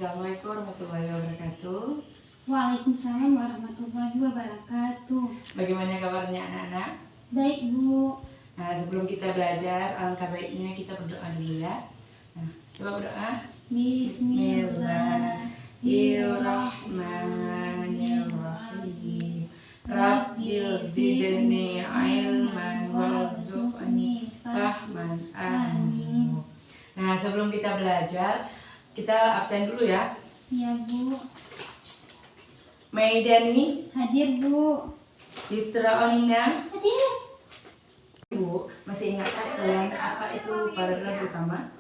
Assalamualaikum warahmatullahi wabarakatuh. Waalaikumsalam warahmatullahi wabarakatuh. Bagaimana kabarnya anak-anak? Baik, Bu. Nah, sebelum kita belajar, alangkah baiknya kita berdoa dulu ya. Nah, coba berdoa. Bismillahirrahmanirrahim. Rabbil zidni ilman warzuqni fahman. Amin. Nah, sebelum kita belajar, kita absen dulu ya. Iya, Bu. Maidani, Hadir, Bu. Yusra Onina. Hadir. Bu, masih ingatkah kalian apa itu paragraf utama?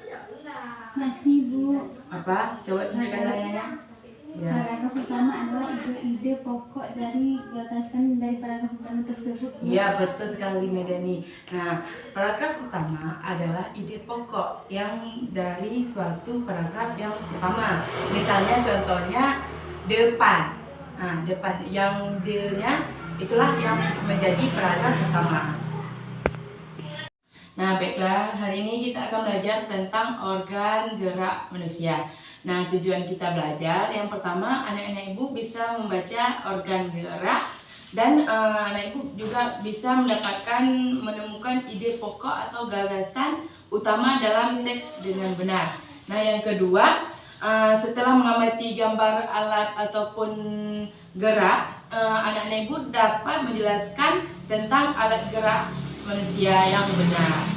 Masih, Bu. Apa? Coba tunjukkan layarnya. Ya. Paragraf utama adalah ide-ide pokok dari gagasan dari paragraf utama tersebut, Bu. Iya, betul sekali Medani. Nah, paragraf utama adalah ide pokok yang dari suatu paragraf yang pertama. Misalnya contohnya depan. Nah, depan yang D-nya itulah yang menjadi paragraf utama. Nah, baiklah, hari ini kita akan belajar tentang organ gerak manusia. Nah, tujuan kita belajar yang pertama, anak-anak ibu bisa membaca organ gerak dan anak ibu juga bisa menemukan ide pokok atau gagasan utama dalam teks dengan benar. Nah, yang kedua, setelah mengamati gambar alat ataupun gerak, anak-anak ibu dapat menjelaskan tentang alat gerak manusia yang benar.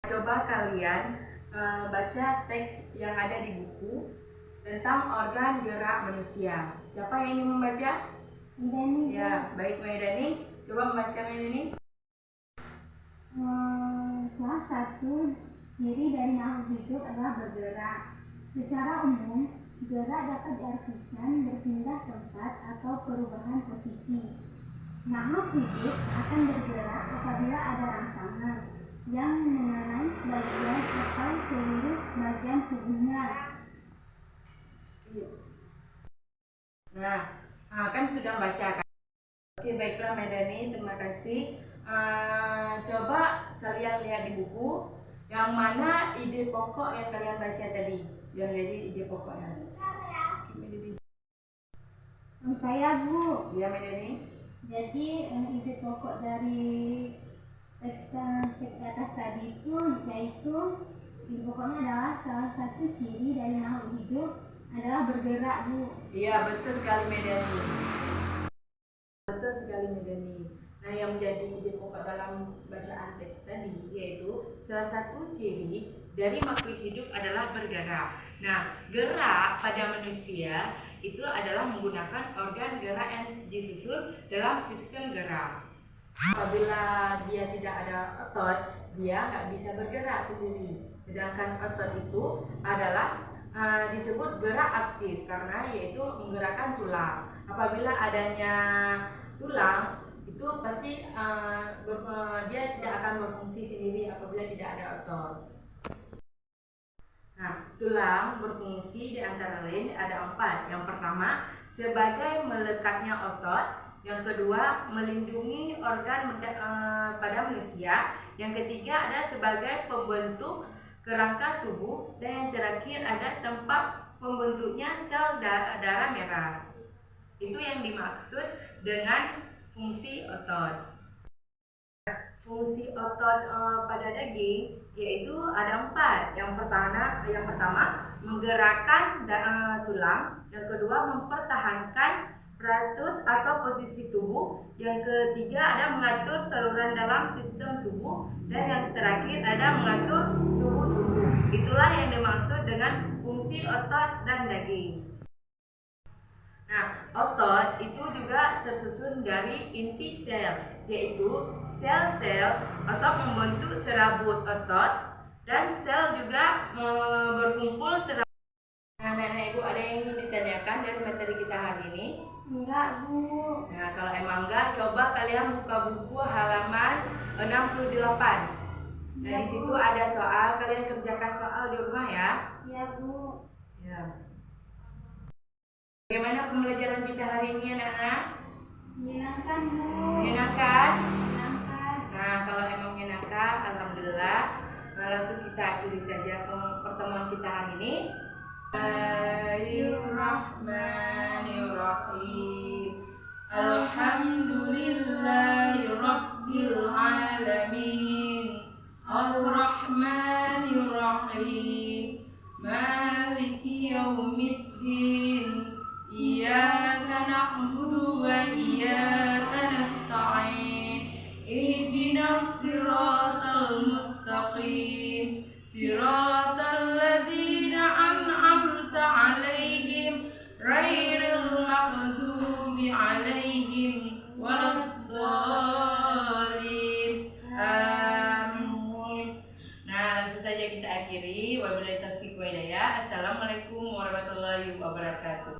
Coba kalian baca teks yang ada di buku tentang organ gerak manusia. Siapa yang ingin membaca? Maidani. Ya, baik Maidani. Coba membaca Maidani. Salah satu ciri dari makhluk hidup adalah bergerak. Secara umum, gerak dapat diartikan berpindah tempat atau perubahan posisi. Makhluk hidup akan bergerak apabila ada rangsangan yang mengenai sebagian atau seluruh bagian tubuhnya. Nah, kan sudah baca kan? Oke, baiklah Maidani, terima kasih. Coba kalian lihat di buku yang mana ide pokok yang kalian baca tadi, yang jadi ide pokoknya. Saya, Bu. Ya, Maidani. Jadi ide pokok dari teks atas tadi itu yaitu ide pokoknya adalah salah satu ciri dari makhluk hidup adalah bergerak, Bu. Iya, betul sekali Medani. Betul sekali Medani. Nah, yang menjadi ide pokok dalam bacaan teks tadi yaitu salah satu ciri dari makhluk hidup adalah bergerak. Nah, gerak pada manusia itu adalah menggunakan organ gerak yang disusun dalam sistem gerak. Apabila dia tidak ada otot, dia nggak bisa bergerak sendiri. Sedangkan otot itu adalah disebut gerak aktif karena yaitu menggerakkan tulang. Apabila adanya tulang itu pasti dia tidak akan berfungsi sendiri apabila tidak ada otot. Nah, tulang berfungsi di antara lain ada 4. Yang pertama, sebagai melekatnya otot. Yang kedua, melindungi organ pada manusia. Yang ketiga, ada sebagai pembentuk kerangka tubuh. Dan yang terakhir, ada tempat pembentuknya sel darah merah. Itu yang dimaksud dengan fungsi otot. Fungsi otot pada daging yaitu ada 4. Yang pertama menggerakkan tulang. Yang kedua mempertahankan ratus atau posisi tubuh. Yang ketiga ada mengatur saluran dalam sistem tubuh. Dan yang terakhir ada mengatur suhu tubuh. Itulah yang dimaksud dengan fungsi otot dan daging. Nah, otot itu juga tersusun dari inti sel, yaitu sel-sel atau membentuk serabut otot, dan sel juga berkumpul serabut. Nah, nenek ibu ada yang ingin ditanyakan dari materi kita hari ini? Enggak, Bu. Nah, kalau emang enggak, coba kalian buka buku halaman 68. Nah, di situ ada soal, kalian kerjakan soal di rumah ya. Iya, Bu. Ya. Bagaimana pembelajaran kita hari ini anak-anak? Menyenangkan, Bu. Menyenangkan? Menyenangkan. Nah, kalau emang menyenangkan, alhamdulillah. Langsung kita akhiri saja pertemuan kita hari ini. Bismillahirrahmanirrahim. Alhamdulillahi rabbil alamin. Ar-Rahmanir-Rahim. Maliki yaumiddin. Iyyaka na'budu wa iyyaka nasta'in. Ihdinas siratal mustaqim. Siratal ladzina an'amta 'alaihim ghairil maghdubi 'alaihim waladdallin. Amin. Nah, langsung saja kita akhiri. Wabillahi taufiq wa hidayah. Assalamualaikum warahmatullahi wabarakatuh.